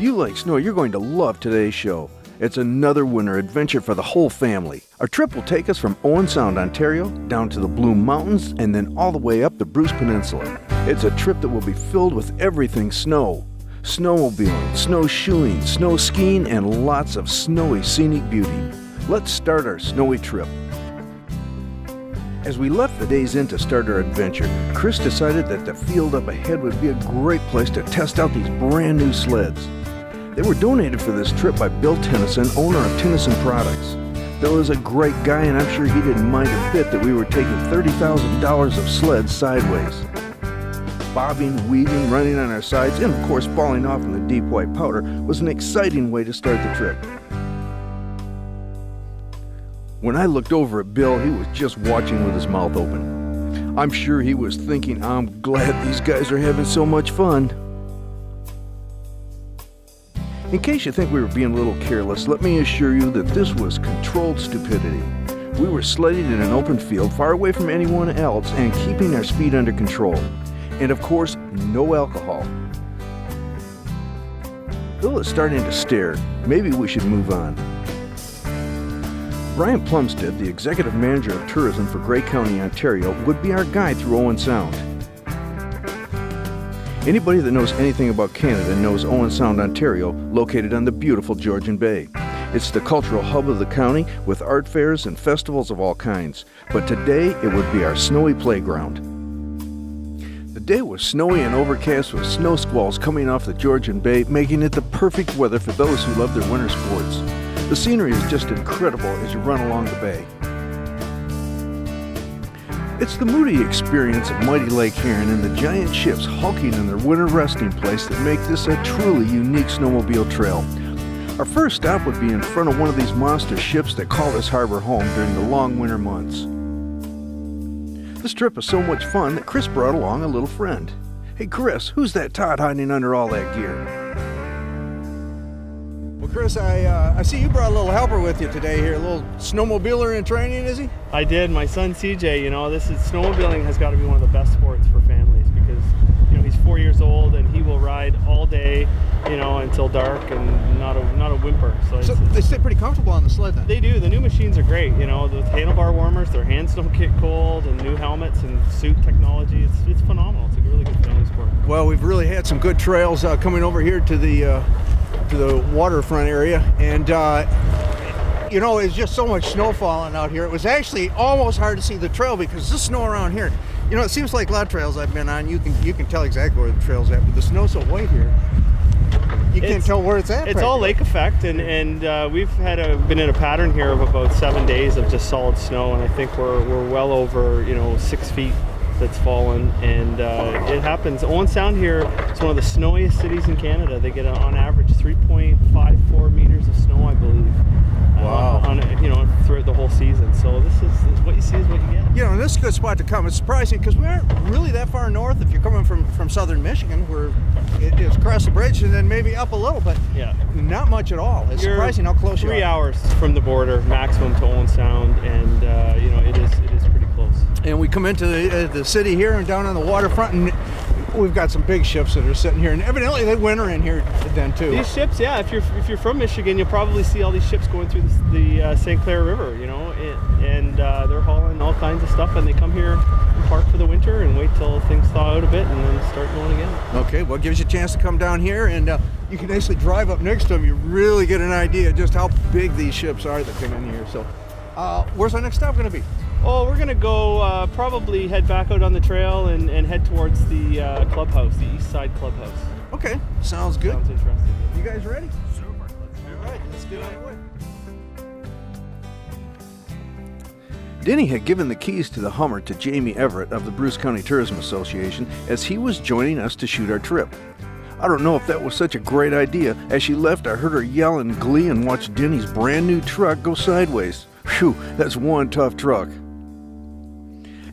you like snow, you're going to love today's show. It's another winter adventure for the whole family. Our trip will take us from Owen Sound, Ontario, down to the Blue Mountains, and then all the way up the Bruce Peninsula. It's a trip that will be filled with everything snow. Snowmobiling, snowshoeing, snow skiing, and lots of snowy scenic beauty. Let's start our snowy trip. As we left the days in to start our adventure, Chris decided that the field up ahead would be a great place to test out these brand new sleds. They were donated for this trip by Bill Tennyson, owner of Tennyson Products. Bill is a great guy, and I'm sure he didn't mind a bit that we were taking $30,000 of sleds sideways. Bobbing, weaving, running on our sides, and of course falling off in the deep white powder was an exciting way to start the trip. When I looked over at Bill, he was just watching with his mouth open. I'm sure he was thinking, I'm glad these guys are having so much fun. In case you think we were being a little careless, let me assure you that this was controlled stupidity. We were sledding in an open field far away from anyone else and keeping our speed under control. And of course, no alcohol. Bill is starting to stare. Maybe we should move on. Brian Plumstead, the Executive Manager of Tourism for Grey County, Ontario, would be our guide through Owen Sound. Anybody that knows anything about Canada knows Owen Sound, Ontario, located on the beautiful Georgian Bay. It's the cultural hub of the county with art fairs and festivals of all kinds. But today, it would be our snowy playground. The day was snowy and overcast with snow squalls coming off the Georgian Bay, making it the perfect weather for those who love their winter sports. The scenery is just incredible as you run along the bay. It's the moody experience of mighty Lake Huron and the giant ships hulking in their winter resting place that make this a truly unique snowmobile trail. Our first stop would be in front of one of these monster ships that call this harbor home during the long winter months. This trip is so much fun that Chris brought along a little friend. Hey Chris, who's that Todd hiding under all that gear? Well, Chris, I see you brought a little helper with you today here, a little snowmobiler in training, is he? I did. My son CJ, snowmobiling has got to be one of the best sports for families because, he's 4 years old and he will ride all day, until dark and not a whimper. So they stay pretty comfortable on the sled then? They do. The new machines are great. The handlebar warmers, their hands don't get cold, and new helmets and suit technology. It's phenomenal. It's a really good family sport. Well, we've really had some good trails coming over here to the waterfront area, and it's just so much snow falling out here. It was actually almost hard to see the trail because the snow around here, it seems like a lot of trails I've been on, you can tell exactly where the trail's at, but the snow's so white here, you can't tell where it's at. It's all lake effect, and we've been in a pattern here of about 7 days of just solid snow, and I think we're well over 6 feet that's fallen, and it happens. Owen Sound here is one of the snowiest cities in Canada. They get on average 3.54 meters of snow, I believe. Wow. Throughout the whole season. So this is what you see is what you get. And this is a good spot to come. It's surprising because we aren't really that far north. If you're coming from southern Michigan, where it's across the bridge and then maybe up a little, but yeah, not much at all. It's surprising how close you are. 3 hours from the border maximum to Owen Sound, and it is pretty close. And we come into the city here and down on the waterfront, and we've got some big ships that are sitting here, and evidently they winter in here then too. These ships, yeah. If you're from Michigan, you'll probably see all these ships going through the St. Clair River, and they're hauling all kinds of stuff, and they come here and park for the winter and wait till things thaw out a bit and then start going again. Okay, well, it gives you a chance to come down here, and you can actually drive up next to them. You really get an idea just how big these ships are that come in here. So, where's our next stop going to be? Oh, we're going to go probably head back out on the trail and head towards the clubhouse, the East Side Clubhouse. Okay, sounds good. Sounds interesting. You guys ready? Super. All right, let's get on the way. Denny had given the keys to the Hummer to Jamie Everett of the Bruce County Tourism Association as he was joining us to shoot our trip. I don't know if that was such a great idea. As she left, I heard her yell in glee and watched Denny's brand new truck go sideways. Phew, that's one tough truck.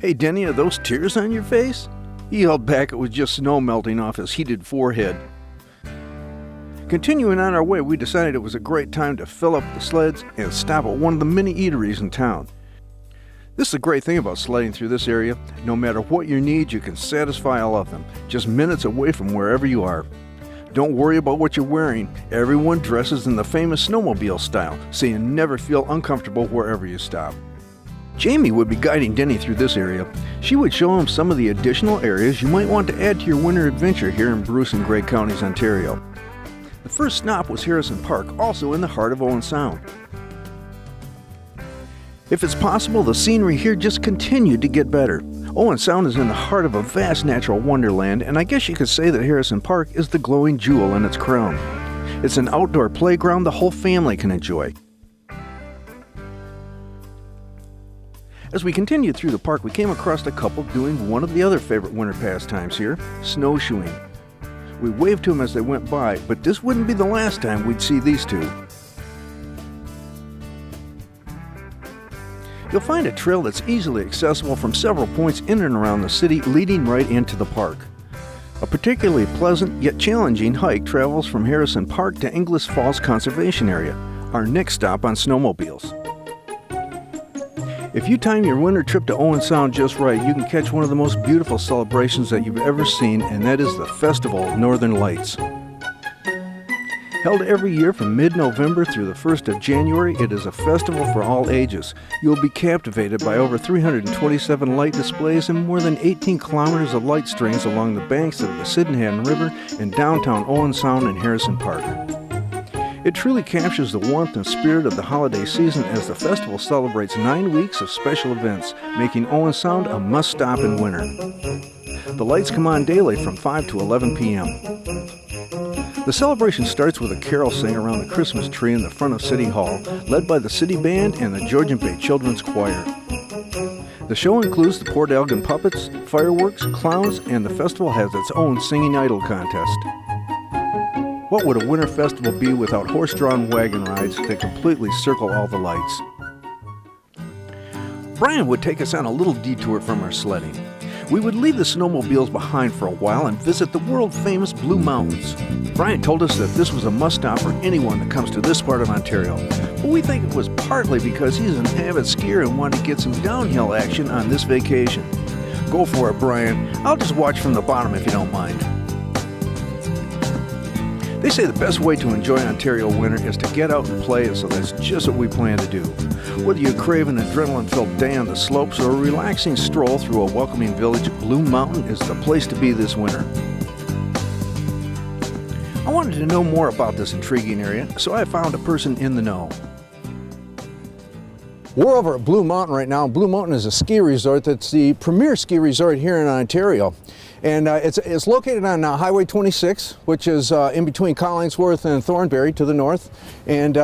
Hey Denny, are those tears on your face? He held back. It was just snow melting off his heated forehead. Continuing on our way, we decided it was a great time to fill up the sleds and stop at one of the many eateries in town. This is a great thing about sledding through this area. No matter what your needs, you can satisfy all of them, just minutes away from wherever you are. Don't worry about what you're wearing. Everyone dresses in the famous snowmobile style, so you never feel uncomfortable wherever you stop. Jamie would be guiding Denny through this area. She would show him some of the additional areas you might want to add to your winter adventure here in Bruce and Great Counties, Ontario. The first stop was Harrison Park, also in the heart of Owen Sound. If it's possible, the scenery here just continued to get better. Owen Sound is in the heart of a vast natural wonderland, and I guess you could say that Harrison Park is the glowing jewel in its crown. It's an outdoor playground the whole family can enjoy. As we continued through the park, we came across a couple doing one of the other favorite winter pastimes here, snowshoeing. We waved to them as they went by, but this wouldn't be the last time we'd see these two. You'll find a trail that's easily accessible from several points in and around the city, leading right into the park. A particularly pleasant yet challenging hike travels from Harrison Park to Inglis Falls Conservation Area, our next stop on snowmobiles. If you time your winter trip to Owen Sound just right, you can catch one of the most beautiful celebrations that you've ever seen, and that is the Festival of Northern Lights. Held every year from mid-November through the 1st of January, it is a festival for all ages. You'll be captivated by over 327 light displays and more than 18 kilometers of light strings along the banks of the Sydenham River in downtown Owen Sound and Harrison Park. It truly captures the warmth and spirit of the holiday season as the festival celebrates 9 weeks of special events, making Owen Sound a must-stop in winter. The lights come on daily from 5 to 11 p.m. The celebration starts with a carol sing around the Christmas tree in the front of City Hall, led by the City Band and the Georgian Bay Children's Choir. The show includes the Port Elgin puppets, fireworks, clowns, and the festival has its own singing idol contest. What would a winter festival be without horse-drawn wagon rides that completely circle all the lights? Brian would take us on a little detour from our sledding. We would leave the snowmobiles behind for a while and visit the world-famous Blue Mountains. Brian told us that this was a must-stop for anyone that comes to this part of Ontario. But we think it was partly because he's an avid skier and wanted to get some downhill action on this vacation. Go for it, Brian. I'll just watch from the bottom if you don't mind. They say the best way to enjoy Ontario winter is to get out and play, so that's just what we plan to do. Whether you crave an adrenaline-filled day on the slopes or a relaxing stroll through a welcoming village, Blue Mountain is the place to be this winter. I wanted to know more about this intriguing area, so I found a person in the know. We're over at Blue Mountain right now. Blue Mountain is a ski resort that's the premier ski resort here in Ontario. And it's located on Highway 26, which is in between Collingsworth and Thornbury to the north. And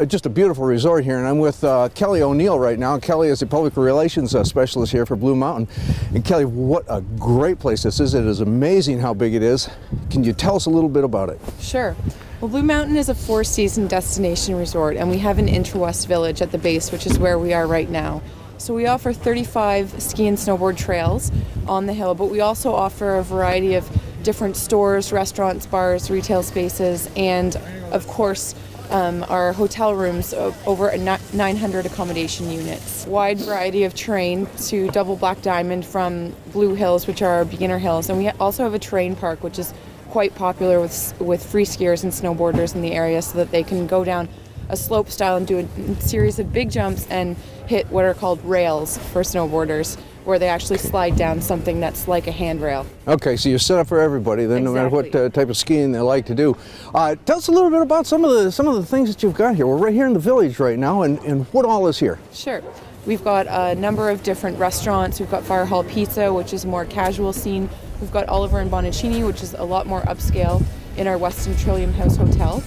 just a beautiful resort here. And I'm with Kelly O'Neill right now. Kelly is the public relations specialist here for Blue Mountain. And Kelly, what a great place this is. It is amazing how big it is. Can you tell us a little bit about it? Sure. Well, Blue Mountain is a 4-season destination resort, and we have an Interwest Village at the base, which is where we are right now. So we offer 35 ski and snowboard trails on the hill, but we also offer a variety of different stores, restaurants, bars, retail spaces, and of course our hotel rooms, over 900 accommodation units. Wide variety of terrain to double black diamond from Blue Hills, which are our beginner hills, and we also have a terrain park, which is quite popular with free skiers and snowboarders in the area, so that they can go down a slope style and do a series of big jumps and hit what are called rails for snowboarders, where they actually slide down something that's like a handrail. Okay, so you're set up for everybody then, exactly. No matter what type of skiing they like to do. Tell us a little bit about some of the things that you've got here. We're right here in the village right now, and what all is here? Sure. We've got a number of different restaurants. We've got Fire Hall Pizza, which is more casual scene. We've got Oliver and Bonacini, which is a lot more upscale, in our Weston Trillium House Hotel.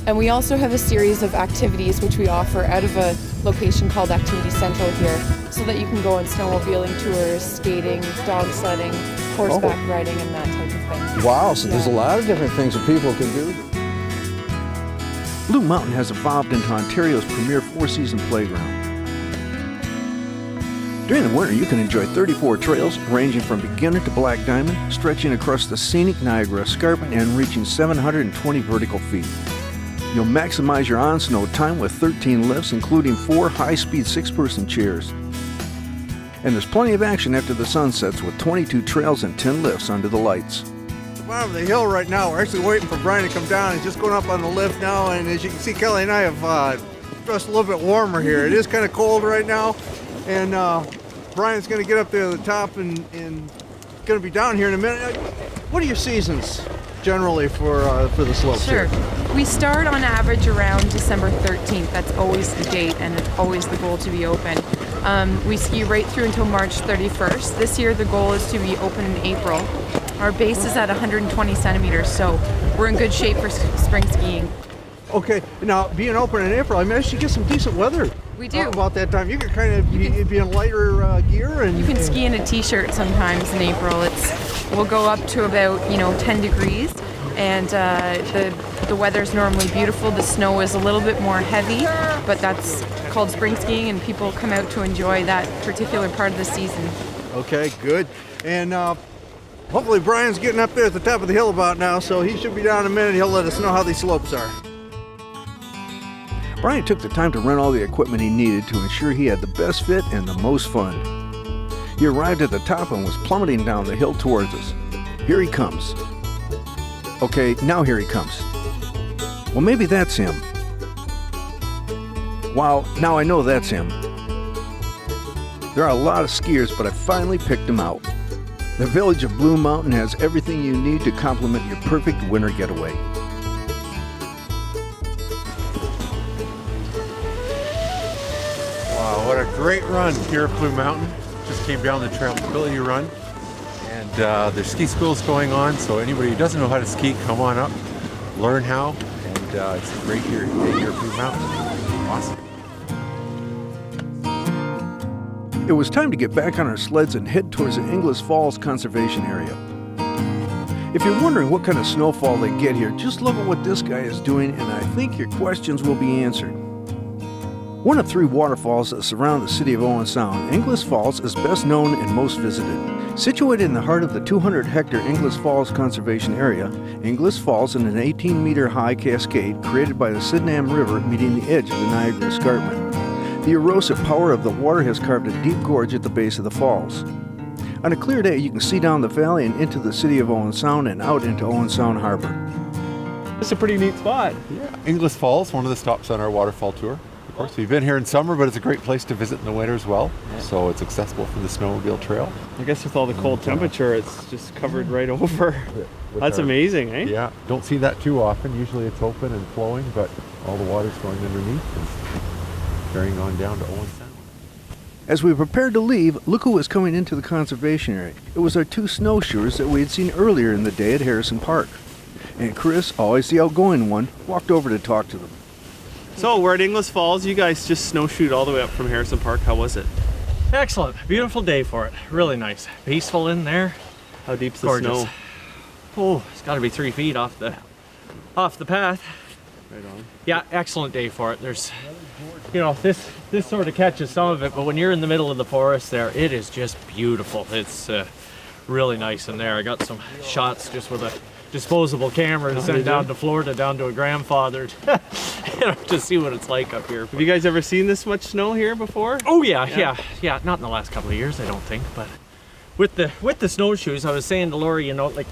And we also have a series of activities which we offer out of a location called Activity Central here, so that you can go on snowmobiling tours, skating, dog sledding, horseback riding, and that type of thing. Wow, so there's a lot of different things that people can do. Blue Mountain has evolved into Ontario's premier 4-season playground. During the winter, you can enjoy 34 trails ranging from beginner to black diamond, stretching across the scenic Niagara Escarpment and reaching 720 vertical feet. You'll maximize your on-snow time with 13 lifts, including 4 high-speed 6-person chairs. And there's plenty of action after the sun sets with 22 trails and 10 lifts under the lights. bottom of the hill right now. We're actually waiting for Brian to come down. He's just going up on the lift now, and as you can see, Kelly and I have dressed a little bit warmer here. It is kind of cold right now, and Brian's going to get up there to the top and going to be down here in a minute. What are your seasons generally for the slopes Sure. here? We start on average around December 13th. That's always the date, and it's always the goal to be open. We ski right through until March 31st. This year the goal is to be open in April. Our base is at 120 centimeters, so we're in good shape for spring skiing. Okay, now being open in April, I managed to get some decent weather. We do. About that time, you can kind of be in lighter gear, and You can ski in a t-shirt sometimes in April. We'll go up to about 10 degrees, and the weather's normally beautiful. The snow is a little bit more heavy, but that's called spring skiing, and people come out to enjoy that particular part of the season. Okay, good. And hopefully Brian's getting up there at the top of the hill about now, so he should be down in a minute. He'll let us know how these slopes are. Brian took the time to rent all the equipment he needed to ensure he had the best fit and the most fun. He arrived at the top and was plummeting down the hill towards us. Here he comes. Okay, now here he comes. Well, maybe that's him. Wow, now I know that's him. There are a lot of skiers, but I finally picked him out. The village of Blue Mountain has everything you need to complement your perfect winter getaway. Wow, what a great run here at Blue Mountain. Just came down the trailability run, and there's ski schools going on, so anybody who doesn't know how to ski, come on up, learn how, and it's a great day here at Blue Mountain. Awesome. It was time to get back on our sleds and head towards the Inglis Falls Conservation Area. If you're wondering what kind of snowfall they get here, just look at what this guy is doing, and I think your questions will be answered. One of 3 waterfalls that surround the city of Owen Sound, Inglis Falls is best known and most visited. Situated in the heart of the 200-hectare Inglis Falls Conservation Area, Inglis Falls is an 18-meter-high cascade created by the Sydenham River meeting the edge of the Niagara Escarpment. The erosive power of the water has carved a deep gorge at the base of the falls. On a clear day, you can see down the valley and into the city of Owen Sound and out into Owen Sound Harbor. It's a pretty neat spot. Yeah, Inglis Falls, one of the stops on our waterfall tour. Of course, we've been here in summer, but it's a great place to visit in the winter as well. So it's accessible for the snowmobile trail. I guess with all the cold temperature, it's just covered right over. That's amazing, eh? Yeah, don't see that too often. Usually it's open and flowing, but all the water's going underneath and carrying on down to Owen Sound. As we prepared to leave, look who was coming into the conservation area. It was our 2 snowshoers that we had seen earlier in the day at Harrison Park. And Chris, always the outgoing one, walked over to talk to them. So we're at Inglis Falls. You guys just snowshoed all the way up from Harrison Park. How was it? Excellent. Beautiful day for it. Really nice. Peaceful in there. How deep's the Gorgeous. snow? Oh, it's got to be 3 feet off the path. Right on. Yeah, excellent day for it. There's, this sort of catches some of it, but when you're in the middle of the forest there, it is just beautiful. It's really nice in there. I got some shots just with a disposable camera to send down to Florida, down to a grandfather, to see what it's like up here. Have you guys ever seen this much snow here before? Oh yeah. Not in the last couple of years, I don't think, but with the snowshoes, I was saying to Lori, like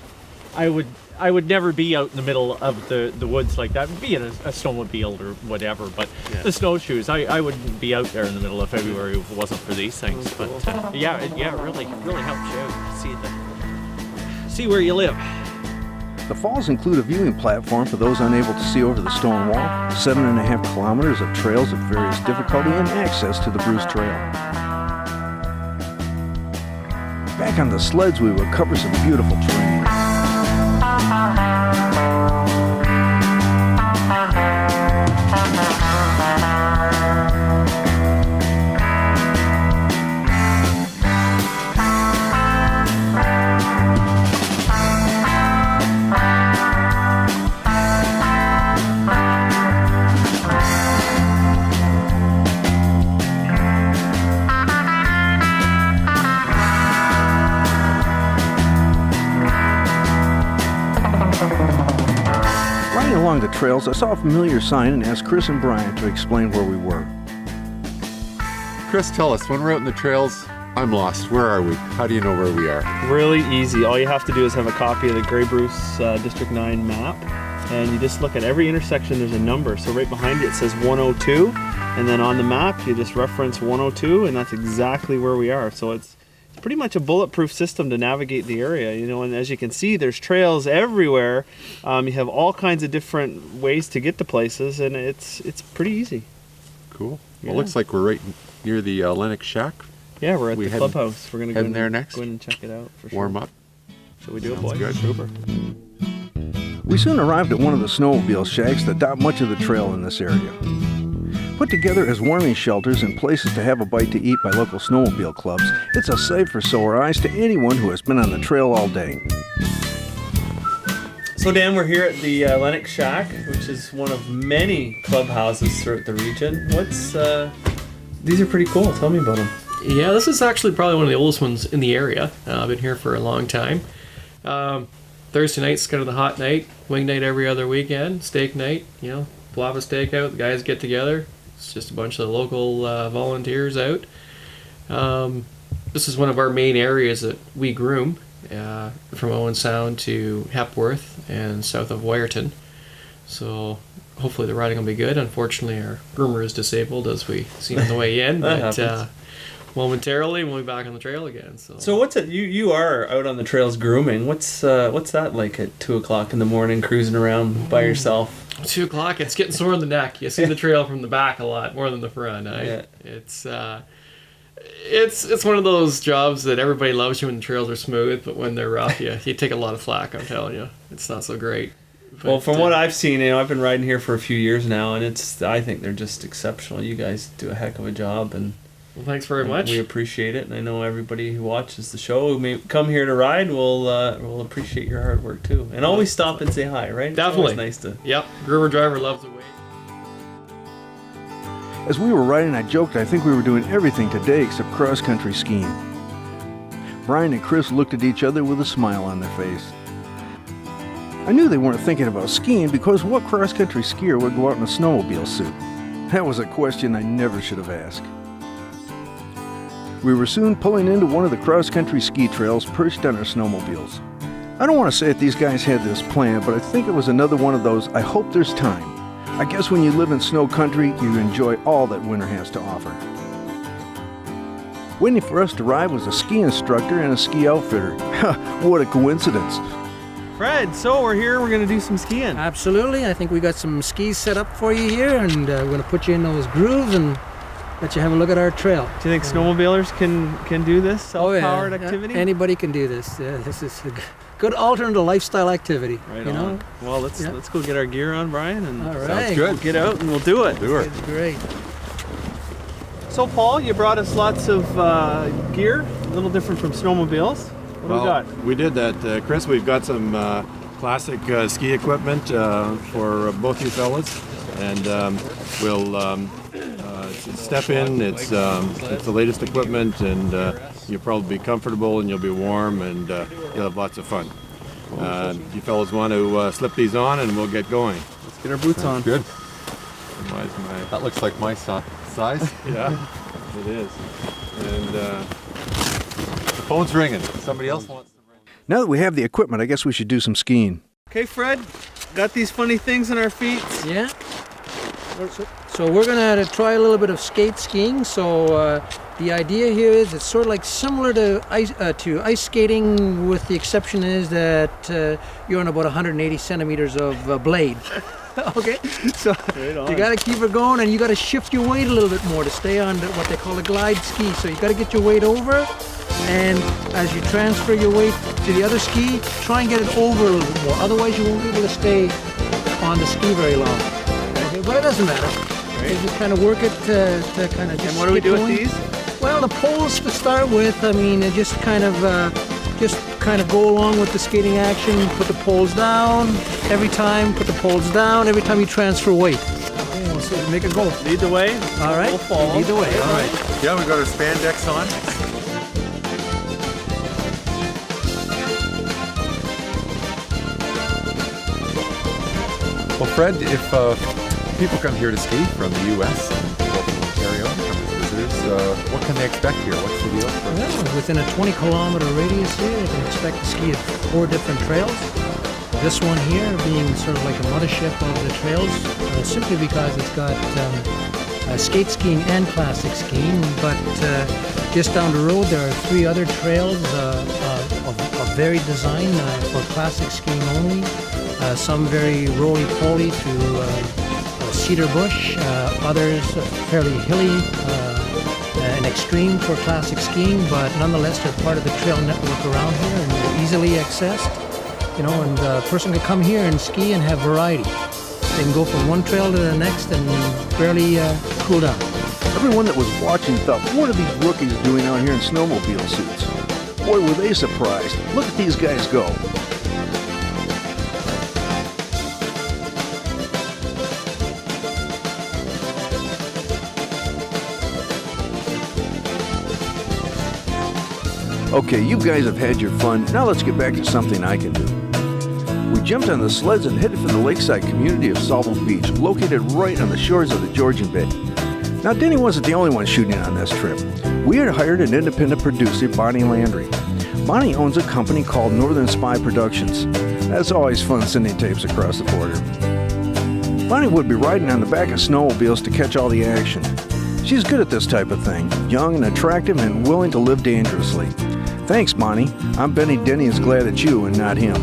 I would never be out in the middle of the woods like that, be it a snowmobile or whatever, but the snowshoes, I wouldn't be out there in the middle of February if it wasn't for these things. But it really helps you out, see where you live. The falls include a viewing platform for those unable to see over the stone wall, 7.5 kilometers of trails of various difficulty, and access to the Bruce Trail. Back on the sleds, we will cover some beautiful terrain. Along the trails, I saw a familiar sign and asked Chris and Brian to explain where we were. Chris, tell us, when we're out in the trails, I'm lost. Where are we? How do you know where we are? Really easy. All you have to do is have a copy of the Grey Bruce District 9 map, and you just look at every intersection. There's a number. So right behind it says 102, and then on the map you just reference 102, and that's exactly where we are. So it's pretty much a bulletproof system to navigate the area, you know. And as you can see, there's trails everywhere. You have all kinds of different ways to get to places, and it's pretty easy. Cool. Yeah. Well, it looks like we're right near the Lennox Shack. Yeah, we're at the clubhouse. We're gonna go in there next. Go in and check it out for sure. Warm up. Shall we do it, Sounds boys? good. Super. We soon arrived at one of the snowmobile shacks that dot much of the trail in this area. Put together as warming shelters and places to have a bite to eat by local snowmobile clubs, it's a sight for sore eyes to anyone who has been on the trail all day. So Dan, we're here at the Lennox Shack, which is one of many clubhouses throughout the region. These are pretty cool. Tell me about them. Yeah, this is actually probably one of the oldest ones in the area. I've been here for a long time. Thursday night's kind of the hot night. Wing night every other weekend. Steak night, you know, we'll have a steak out. The guys get together. It's just a bunch of local volunteers out. This is one of our main areas that we groom, from Owen Sound to Hepworth and south of Wyerton. So hopefully the riding will be good. Unfortunately, our groomer is disabled, as we seen on the way in. But momentarily, we'll be back on the trail again. So what's it? You are out on the trails grooming. What's that like at 2:00 in the morning, cruising around by yourself? 2 o'clock, it's getting sore in the neck. You see the trail from the back a lot more than the front. Yeah. It's one of those jobs that everybody loves you when the trails are smooth, but when they're rough, you take a lot of flack. I'm telling you, it's not so great. Well, from what I've seen, you know, I've been riding here for a few years now, and I think they're just exceptional. You guys do a heck of a job, and well, thanks very much. We appreciate it, and I know everybody who watches the show who may come here to ride will appreciate your hard work too. And always stop and say hi, right? Definitely. It's always nice to. Yep, groomer driver loves the wait. As we were riding, I joked I think we were doing everything today except cross-country skiing. Brian and Chris looked at each other with a smile on their face. I knew they weren't thinking about skiing because what cross-country skier would go out in a snowmobile suit? That was a question I never should have asked. We were soon pulling into one of the cross-country ski trails perched on our snowmobiles. I don't want to say that these guys had this planned, but I think it was another one of those I hope there's time. I guess when you live in snow country, you enjoy all that winter has to offer. Waiting for us to arrive was a ski instructor and a ski outfitter. What a coincidence. Fred, so we're here. We're going to do some skiing. Absolutely. I think we got some skis set up for you here, and we're going to put you in those grooves and let you have a look at our trail. Do you think snowmobilers can do this self-powered activity? Anybody can do this. This is a good alternate lifestyle activity. Right you on. know? Well, let's go get our gear on, Brian, and All right. Sounds good. we'll get out and we'll do it. Do it. It's great. So, Paul, you brought us lots of gear, a little different from snowmobiles. What do we got? We did that, Chris. We've got some classic ski equipment for both you fellas, and we'll step in. It's the latest equipment, and you'll probably be comfortable, and you'll be warm, and you'll have lots of fun. You fellas want to slip these on, and we'll get going. Let's get our boots on. Good. Otherwise, That looks like my size. yeah, it is. And The phone's ringing. Somebody else wants to ring. Now that we have the equipment, I guess we should do some skiing. Okay, Fred, got these funny things on our feet. Yeah. So we're going to try a little bit of skate skiing. So the idea here is it's sort of like similar to ice skating, with the exception is that you're on about 180 centimeters of blade. Okay, so you got to keep it going, and you got to shift your weight a little bit more to stay on what they call a glide ski. So you got to get your weight over, and as you transfer your weight to the other ski, try and get it over a little bit more. Otherwise, you won't be able to stay on the ski very long. Okay, but it doesn't matter. You just kind of work it to kind of just. And what do we get do going. with these? Well, the poles to start with. I mean, just kind of go along with the skating action. Put the poles down every time. Put the poles down every time you transfer weight. Okay, we'll see. Make it go. Lead the way. All right. We'll follow. Lead the way. All right. Yeah, we got our spandex on. Well, Fred, if people come here to ski from the U.S. and go from Ontario, come as visitors, what can they expect here? What's the deal? Well, within a 20-kilometer radius here, you can expect to ski at 4 different trails. This one here being sort of like a mothership of the trails, simply because it's got skate skiing and classic skiing, but just down the road there are 3 other trails of varied design for classic skiing only. Some very roly-poly to cedar bush, others fairly hilly and extreme for classic skiing, but nonetheless they're part of the trail network around here and they're easily accessed. You know, and a person can come here and ski and have variety. They can go from one trail to the next and barely cool down. Everyone that was watching thought, what are these rookies doing out here in snowmobile suits? Boy, were they surprised. Look at these guys go. Okay, you guys have had your fun. Now let's get back to something I can do. We jumped on the sleds and headed for the lakeside community of Sauble Beach, located right on the shores of the Georgian Bay. Now, Denny wasn't the only one shooting on this trip. We had hired an independent producer, Bonnie Landry. Bonnie owns a company called Northern Spy Productions. That's always fun sending tapes across the border. Bonnie would be riding on the back of snowmobiles to catch all the action. She's good at this type of thing, young and attractive and willing to live dangerously. Thanks, Bonnie. I'm Benny Denny is glad it's you and not him.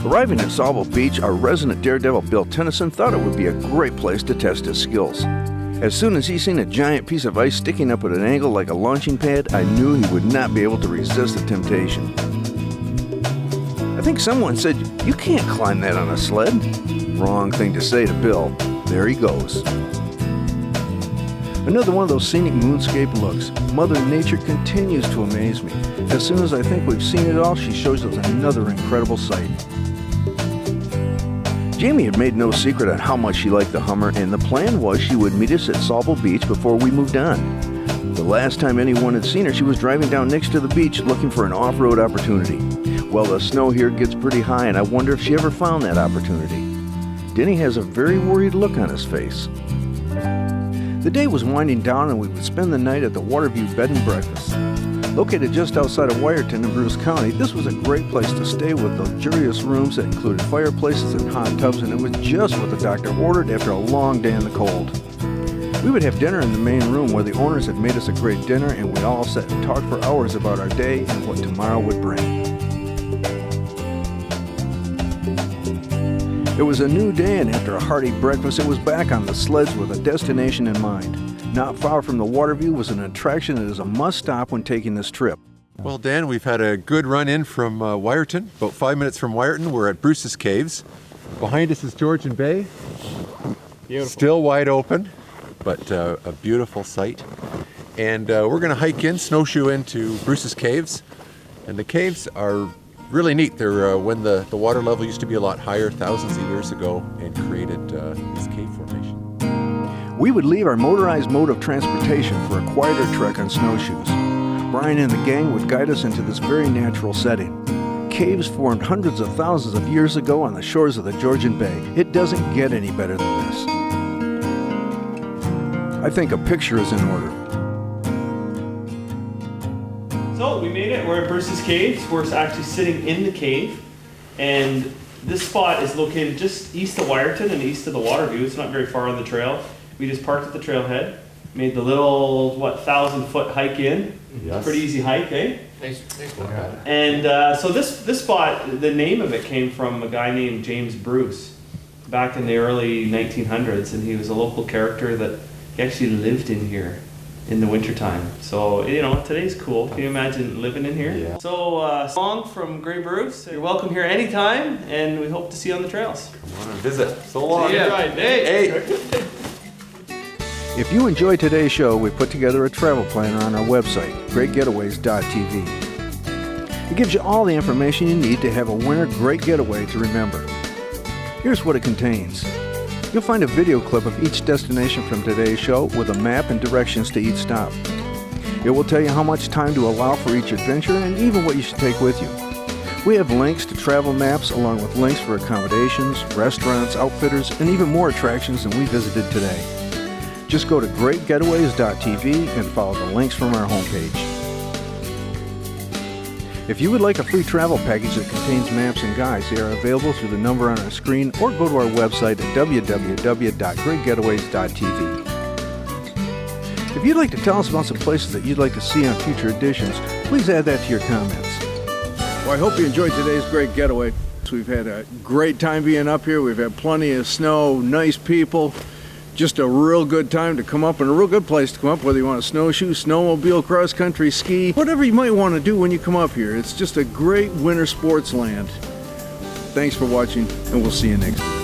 Arriving at Sauble Beach, our resident daredevil Bill Tennyson thought it would be a great place to test his skills. As soon as he seen a giant piece of ice sticking up at an angle like a launching pad, I knew he would not be able to resist the temptation. I think someone said, "You can't climb that on a sled." Wrong thing to say to Bill. There he goes. Another one of those scenic moonscape looks. Mother Nature continues to amaze me. As soon as I think we've seen it all, she shows us another incredible sight. Jamie had made no secret on how much she liked the Hummer, and the plan was she would meet us at Sauble Beach before we moved on. The last time anyone had seen her, she was driving down next to the beach looking for an off-road opportunity. Well, the snow here gets pretty high, and I wonder if she ever found that opportunity. Denny has a very worried look on his face. The day was winding down and we would spend the night at the Waterview Bed and Breakfast. Located just outside of Wyerton in Bruce County, this was a great place to stay with luxurious rooms that included fireplaces and hot tubs, and it was just what the doctor ordered after a long day in the cold. We would have dinner in the main room where the owners had made us a great dinner, and we'd all sit and talk for hours about our day and what tomorrow would bring. It was a new day, and after a hearty breakfast, it was back on the sleds with a destination in mind. Not far from the Waterview was an attraction that is a must-stop when taking this trip. Well, Dan, we've had a good run in from Wyerton. About 5 minutes from Wyerton, we're at Bruce's Caves. Behind us is Georgian Bay. Beautiful. Still wide open, but a beautiful sight. And we're going to hike in, snowshoe into Bruce's Caves. And the caves are really neat. They're when the water level used to be a lot higher thousands of years ago and created this cave formation. We would leave our motorized mode of transportation for a quieter trek on snowshoes. Brian and the gang would guide us into this very natural setting. Caves formed hundreds of thousands of years ago on the shores of the Georgian Bay. It doesn't get any better than this. I think a picture is in order. So we made it. We're at Bruce's Caves. We're actually sitting in the cave, and this spot is located just east of Wyerton and east of the Waterview. It's not very far on the trail. We just parked at the trailhead, made the little 1,000-foot hike in. Yes. Pretty easy hike, eh? Nice look. And so this spot, the name of it came from a guy named James Bruce back in the early 1900s, and he was a local character that he actually lived in here in the wintertime. So, you know, today's cool. Can you imagine living in here? Yeah. So, song from Grey Bruce. You're welcome here anytime, and we hope to see you on the trails. Come on and visit. So long. See ya. Hey. If you enjoyed today's show, we put together a travel planner on our website, greatgetaways.tv. It gives you all the information you need to have a winter great getaway to remember. Here's what it contains. You'll find a video clip of each destination from today's show with a map and directions to each stop. It will tell you how much time to allow for each adventure and even what you should take with you. We have links to travel maps along with links for accommodations, restaurants, outfitters, and even more attractions than we visited today. Just go to greatgetaways.tv and follow the links from our homepage. If you would like a free travel package that contains maps and guides, they are available through the number on our screen or go to our website at www.greatgetaways.tv. If you'd like to tell us about some places that you'd like to see on future editions, please add that to your comments. Well, I hope you enjoyed today's Great Getaway. We've had a great time being up here. We've had plenty of snow, nice people, just a real good time to come up and a real good place to come up, whether you want to snowshoe, snowmobile, cross-country ski, whatever you might want to do when you come up here. It's just a great winter sports land. Thanks for watching, and we'll see you next time.